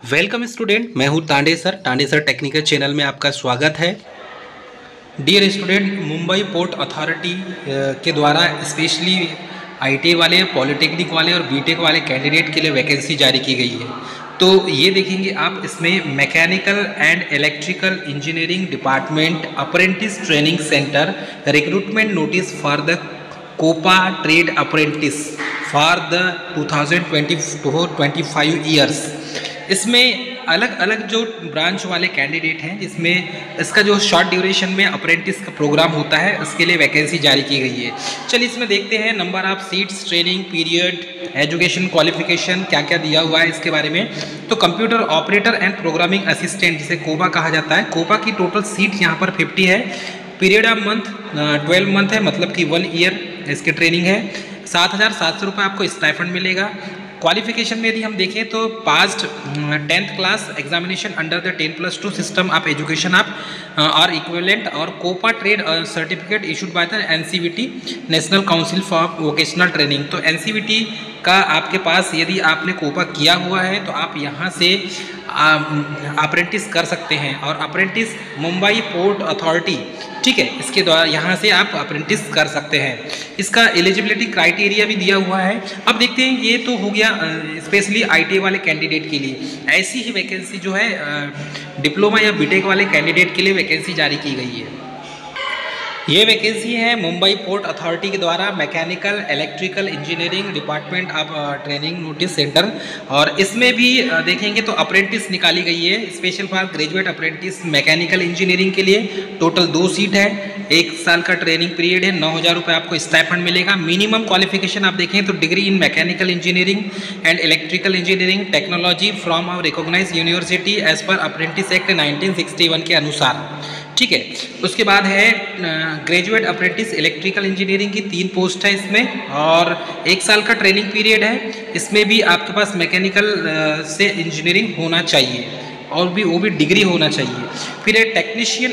Welcome student, मैं हूं Tande sir technical channel में आपका स्वागत है। Dear student, Mumbai port authority के द्वारा स्पेशली आईटी वाले, पॉलिटेक्निक वाले और बीटेक वाले कैंडिडेट के लिए वैकेंसी जारी की गई है। तो ये देखेंगे आप, इसमें mechanical and electrical engineering department apprentice training centre recruitment notice for the COPA trade apprentice for the 2024-25 years. इसमें अलग अलग जो ब्रांच वाले कैंडिडेट हैं, जिसमें इसका जो शॉर्ट ड्यूरेशन में अप्रेंटिस का प्रोग्राम होता है, उसके लिए वैकेंसी जारी की गई है। चलिए इसमें देखते हैं number of seats, training period, education qualification क्या क्या दिया हुआ है इसके बारे में। तो computer operator and programming assistant, जिसे कोपा कहा जाता है, कोपा की टोटल सीट यहाँ पर 50 है। पीरियड ऑफ मंथ 12 मंथ है, मतलब कि 1 ईयर इसकी ट्रेनिंग है। 7,700 रुपये आपको स्टाइपेंड मिलेगा। क्वालिफिकेशन में यदि हम देखें तो passed 10th class examination under the 10+2 system of education आप और इक्विवेलेंट और COPA trade certificate issued by the NCVT, national council for vocational training. तो एनसीवीटी का आपके पास यदि आपने कोपा किया हुआ है तो आप यहाँ से अप्रेंटिस कर सकते हैं। और अप्रेंटिस मुंबई पोर्ट अथॉरिटी, ठीक है, इसके द्वारा यहाँ से आप अप्रेंटिस कर सकते हैं। इसका एलिजिबिलिटी क्राइटेरिया भी दिया हुआ है। अब देखते हैं, ये तो हो गया स्पेशली आईटी वाले कैंडिडेट के लिए। ऐसी ही वैकेंसी जो है डिप्लोमा या बीटेक वाले कैंडिडेट के लिए वैकेंसी जारी की गई है। ये वैकेंसी है मुंबई पोर्ट अथॉरिटी के द्वारा mechanical electrical engineering department of training notice centre. और इसमें भी देखेंगे तो अप्रेंटिस निकाली गई है, special for graduate apprentice mechanical engineering के लिए। टोटल 2 सीट है, 1 साल का ट्रेनिंग पीरियड है, 9,000 रुपये आपको स्टाइपेंड मिलेगा। मिनिमम क्वालिफिकेशन आप देखें तो degree in mechanical engineering and electrical engineering technology from our recognised university as per apprentice act 1961 के अनुसार, ठीक है। उसके बाद है ग्रेजुएट अप्रेंटिस इलेक्ट्रिकल इंजीनियरिंग की 3 पोस्ट है इसमें, और 1 साल का ट्रेनिंग पीरियड है। इसमें भी आपके पास मैकेनिकल से इंजीनियरिंग होना चाहिए और वो भी डिग्री होना चाहिए। फिर है टेक्नीशियन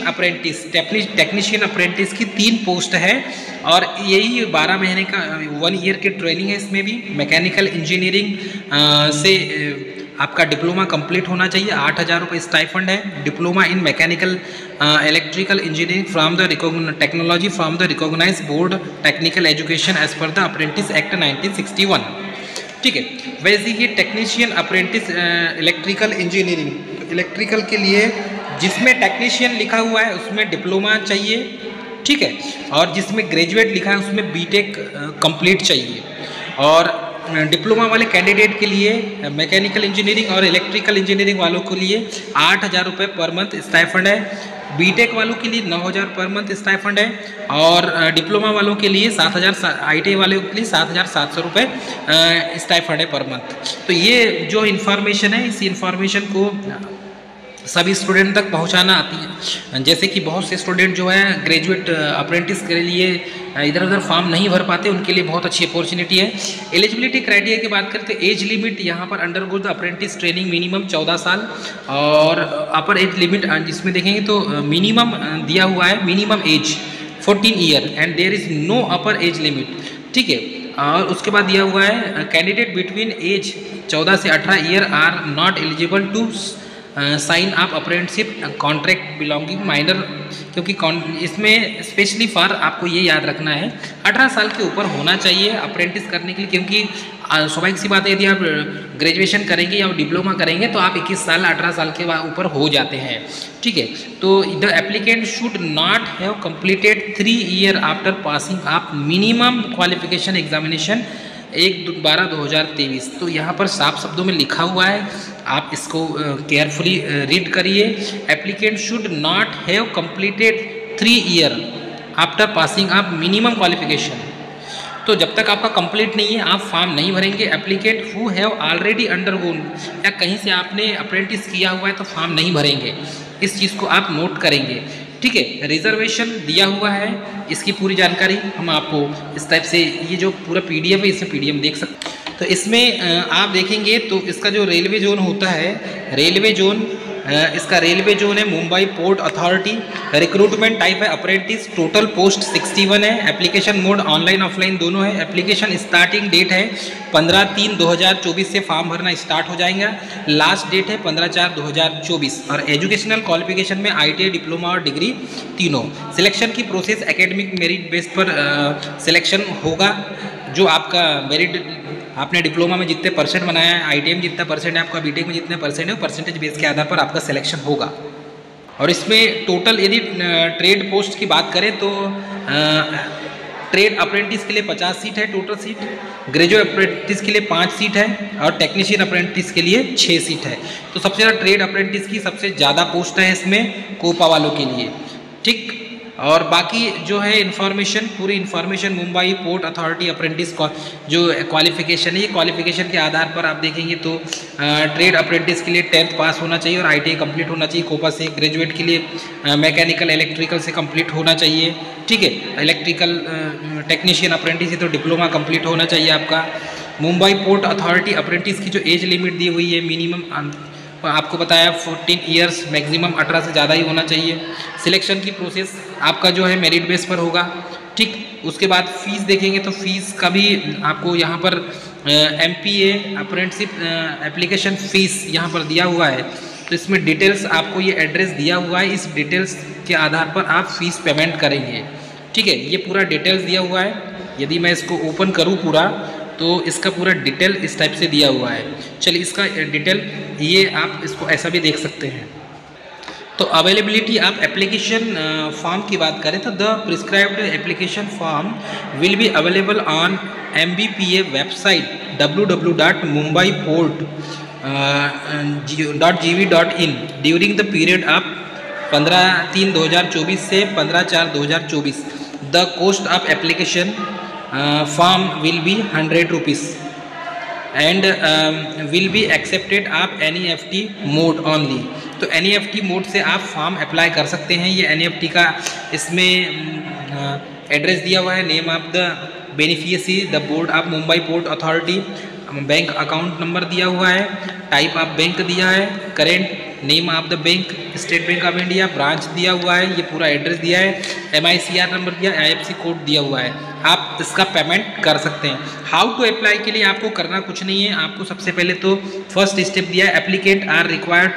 अप्रेंटिस की 3 पोस्ट है, और यही 12 महीने का 1 ईयर की ट्रेनिंग है। इसमें भी मैकेनिकल इंजीनियरिंग से आपका डिप्लोमा कंप्लीट होना चाहिए। 8,000 रुपये स्टाइफंड है। Diploma in mechanical electrical engineering from the technology from the recognise board technical education as per the apprentice act 1961, ठीक है। वैसे ही technician apprentice electrical engineering, electrical के लिए जिसमें टेक्नीशियन लिखा हुआ है उसमें डिप्लोमा चाहिए, ठीक है, और जिसमें ग्रेजुएट लिखा है उसमें बीटेक कंप्लीट चाहिए। और डिप्लोमा वाले कैंडिडेट के लिए मैकेनिकल इंजीनियरिंग और इलेक्ट्रिकल इंजीनियरिंग वालों के लिए 8,000 रुपये पर मंथ स्टाइफंड है। बीटेक वालों के लिए 9,000 पर मंथ स्टाइफंड है, और डिप्लोमा वालों के लिए 7,000, आईटी वालों के लिए 7,700 रुपये स्टाइफंड है पर मंथ। तो ये जो इन्फॉर्मेशन है, इस इन्फॉर्मेशन को सभी स्टूडेंट तक पहुंचाना आती है। जैसे कि बहुत से स्टूडेंट जो है ग्रेजुएट अप्रेंटिस के लिए इधर उधर फॉर्म नहीं भर पाते, उनके लिए बहुत अच्छी अपॉर्चुनिटी है। एलिजिबिलिटी क्राइटेरिया की बात करते हैं, एज लिमिट यहाँ पर undergo the apprentice training minimum 14 साल, और अपर एज लिमिट जिसमें देखेंगे तो मिनिमम दिया हुआ है, minimum age 14 year and there is no upper age limit, ठीक है। और उसके बाद दिया हुआ है कैंडिडेट बिटवीन एज 14 से 18 year are not eligible to sign of apprenticeship contract belonging minor, क्योंकि इसमें स्पेशली फॉर आपको ये याद रखना है 18 साल के ऊपर होना चाहिए अप्रेंटिस करने के लिए, क्योंकि स्वाभाविक सी बात है, यदि आप ग्रेजुएशन करेंगे या डिप्लोमा करेंगे तो आप 21 साल 18 साल के ऊपर हो जाते हैं, ठीक है। तो the applicant should not have completed 3 year after passing of minimum qualification examination 1/12/2023। तो यहाँ पर साफ शब्दों में लिखा हुआ है, आप इसको केयरफुली रीड करिए। Applicant should not have completed 3 year after passing of minimum qualification. तो जब तक आपका कंप्लीट नहीं है आप फॉर्म नहीं भरेंगे। Applicant who have already undergone, या कहीं से आपने अप्रेंटिस किया हुआ है तो फॉर्म नहीं भरेंगे। इस चीज़ को आप नोट करेंगे, ठीक है। रिजर्वेशन दिया हुआ है, इसकी पूरी जानकारी हम आपको इस टाइप से, ये जो पूरा PDF है इसमें PDF देख सकते हैं। तो इसमें आप देखेंगे तो इसका जो रेलवे जोन होता है, रेलवे जोन इसका रेलवे जोन है Mumbai port authority. Recruitment type है अप्रेंटिस। टोटल पोस्ट 61 है। एप्लीकेशन मोड ऑनलाइन ऑफलाइन दोनों है। एप्लीकेशन स्टार्टिंग डेट है 15/3/2024 से फॉर्म भरना स्टार्ट हो जाएगा। लास्ट डेट है 15/4/2024। और एजुकेशनल क्वालिफिकेशन में ITI डिप्लोमा और डिग्री तीनों। सिलेक्शन की प्रोसेस एकेडमिक मेरिट बेस पर सिलेक्शन होगा। जो आपका मेरिट आपने डिप्लोमा में जितने परसेंट बनाया है, ITI में जितना परसेंट है आपका, बीटेक में जितने परसेंट है, वो परसेंटेज बेस के आधार पर आपका सिलेक्शन होगा। और इसमें टोटल यदि ट्रेड पोस्ट की बात करें तो ट्रेड अप्रेंटिस के लिए 50 सीट है टोटल सीट। ग्रेजुएट अप्रेंटिस के लिए 5 सीट है और टेक्नीशियन अप्रेंटिस के लिए 6 सीट है। तो सबसे ज़्यादा ट्रेड अप्रेंटिस की सबसे ज़्यादा पोस्ट है इसमें कोपा वालों के लिए, ठीक। और बाकी जो है इन्फॉर्मेशन, पूरी information Mumbai port authority apprentice जो क्वालिफिकेशन है, ये क्वालिफिकेशन के आधार पर आप देखेंगे तो ट्रेड अप्रेंटिस के लिए 10th पास होना चाहिए और ITI कंप्लीट होना चाहिए कोपा से। ग्रेजुएट के लिए मैकेनिकल इलेक्ट्रिकल से कंप्लीट होना चाहिए, ठीक है। इलेक्ट्रिकल टेक्नीशियन अप्रेंटिस है तो डिप्लोमा कंप्लीट होना चाहिए आपका। मुंबई पोर्ट अथॉरिटी अप्रेंटिस की जो एज लिमिट दी हुई है मिनिमम आपको बताया 14 ईयर्स, मैक्सिमम 18 से ज़्यादा ही होना चाहिए। सिलेक्शन की प्रोसेस आपका जो है मेरिट बेस पर होगा, ठीक। उसके बाद फीस देखेंगे तो फीस का भी आपको यहाँ पर MPA अप्रेंटिसशिप एप्लीकेशन फ़ीस यहाँ पर दिया हुआ है। तो इसमें डिटेल्स आपको ये एड्रेस दिया हुआ है, इस डिटेल्स के आधार पर आप फीस पेमेंट करेंगे, ठीक है। ये पूरा डिटेल्स दिया हुआ है। यदि मैं इसको ओपन करूँ पूरा तो इसका पूरा डिटेल इस टाइप से दिया हुआ है। चलिए इसका डिटेल ये आप इसको ऐसा भी देख सकते हैं। तो अवेलेबिलिटी आप एप्लीकेशन फॉर्म की बात करें तो the prescribed application form will be available on MBPA website www.mumbaiPort.gv.in during the period of 15/3/2024 से 15/4/2024। The cost of application form will be 100 rupees and will be accepted of NEFT mode only. तो NEFT mode से आप form apply कर सकते हैं। ये NEFT का इसमें एड्रेस दिया हुआ है, name of the beneficiary the board of Mumbai port authority, bank account number दिया हुआ है, टाइप ऑफ बैंक दिया है, current name of the bank state bank of India, branch दिया हुआ है, ये पूरा एड्रेस दिया है, MICR नंबर दिया, IFSC कोड दिया हुआ है। आप इसका पेमेंट कर सकते हैं। हाउ टू अप्लाई के लिए आपको करना कुछ नहीं है। आपको सबसे पहले तो फर्स्ट स्टेप दिया है, applicant are required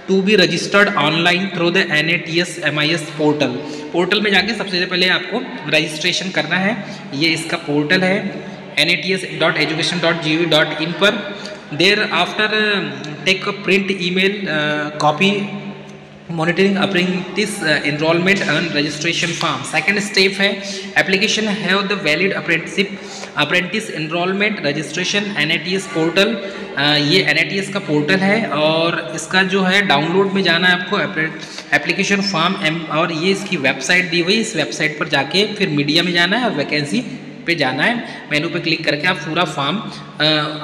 to be registered online through the NATS MIS portal. Portal में जाके सबसे पहले आपको रजिस्ट्रेशन करना है। ये इसका पोर्टल है nats.education.gov.in पर। Thereafter take print email copy monitoring apprentice enrolment and registration form. Second step है application have the valid apprentice enrolment registration NATS portal. ये NATS का पोर्टल है और इसका जो है डाउनलोड में जाना है आपको एप्लीकेशन फॉर्म और ये इसकी वेबसाइट दी हुई। इस वेबसाइट पर जाके फिर मीडिया में जाना है और वैकेंसी पे जाना है। मेनू पे क्लिक करके आप पूरा फॉर्म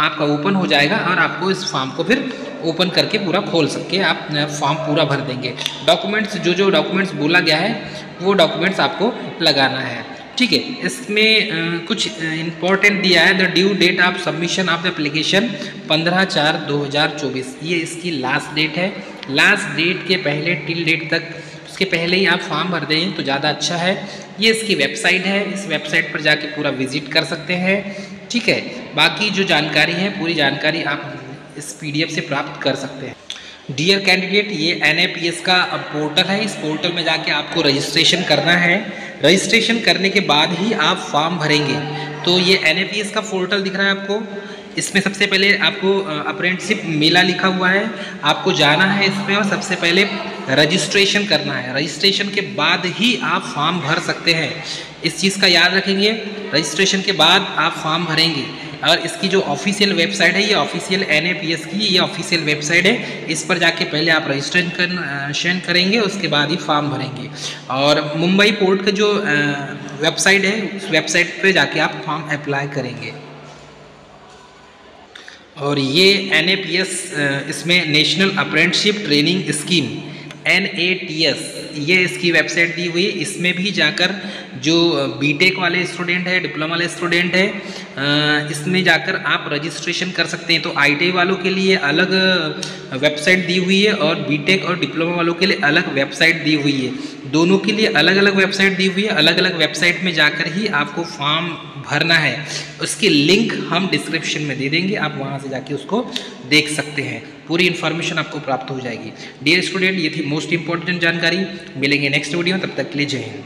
आपका ओपन हो जाएगा और आपको इस फॉर्म को फिर ओपन करके पूरा खोल सके आप फॉर्म पूरा भर देंगे। डॉक्यूमेंट्स जो डॉक्यूमेंट्स बोला गया है वो डॉक्यूमेंट्स आपको लगाना है, ठीक है। इसमें कुछ इंपॉर्टेंट दिया है, the due date of submission of the application 15/4/2024। ये इसकी लास्ट डेट है। लास्ट डेट के पहले टिल डेट तक उसके पहले ही आप फॉर्म भर दें तो ज़्यादा अच्छा है। ये इसकी वेबसाइट है, इस वेबसाइट पर जाके पूरा विजिट कर सकते हैं, ठीक है। बाकी जो जानकारी है पूरी जानकारी आप इस PDF से प्राप्त कर सकते हैं। डियर कैंडिडेट, ये NAPS का पोर्टल है। इस पोर्टल में जाके आपको रजिस्ट्रेशन करना है। रजिस्ट्रेशन करने के बाद ही आप फॉर्म भरेंगे। तो ये NAPS का पोर्टल दिख रहा है आपको। इसमें सबसे पहले आपको अप्रेंटिसशिप मेला लिखा हुआ है, आपको जाना है इसमें और सबसे पहले रजिस्ट्रेशन करना है। रजिस्ट्रेशन के बाद ही आप फॉर्म भर सकते हैं। इस चीज़ का याद रखेंगे, रजिस्ट्रेशन के बाद आप फॉर्म भरेंगे। और इसकी जो ऑफिशियल वेबसाइट है, ये ऑफिशियल NAPS की ये ऑफिशियल वेबसाइट है। इस पर जाके पहले आप रजिस्ट्रेशन करेंगे, उसके बाद ही फॉर्म भरेंगे। और मुंबई पोर्ट का जो वेबसाइट है उस वेबसाइट पे जाके आप फॉर्म अप्लाई करेंगे। और ये NAPS इसमें national apprenticeship training scheme NATS ये इसकी वेबसाइट दी हुई है। इसमें भी जाकर जो बीटेक वाले स्टूडेंट है, डिप्लोमा वाले स्टूडेंट है, इसमें जाकर आप रजिस्ट्रेशन कर सकते हैं। तो ITI वालों के लिए अलग वेबसाइट दी हुई है और बीटेक और डिप्लोमा वालों के लिए अलग वेबसाइट दी हुई है। दोनों के लिए अलग अलग वेबसाइट दी हुई है। अलग अलग वेबसाइट में जाकर ही आपको फॉर्म भरना है। उसकी लिंक हम डिस्क्रिप्शन में दे देंगे, आप वहाँ से जाके उसको देख सकते हैं। पूरी इन्फॉर्मेशन आपको प्राप्त हो जाएगी। डियर स्टूडेंट, ये थी मोस्ट इंपॉर्टेंट जानकारी। मिलेंगे नेक्स्ट वीडियो में, तब तक के लिए जय हिंद।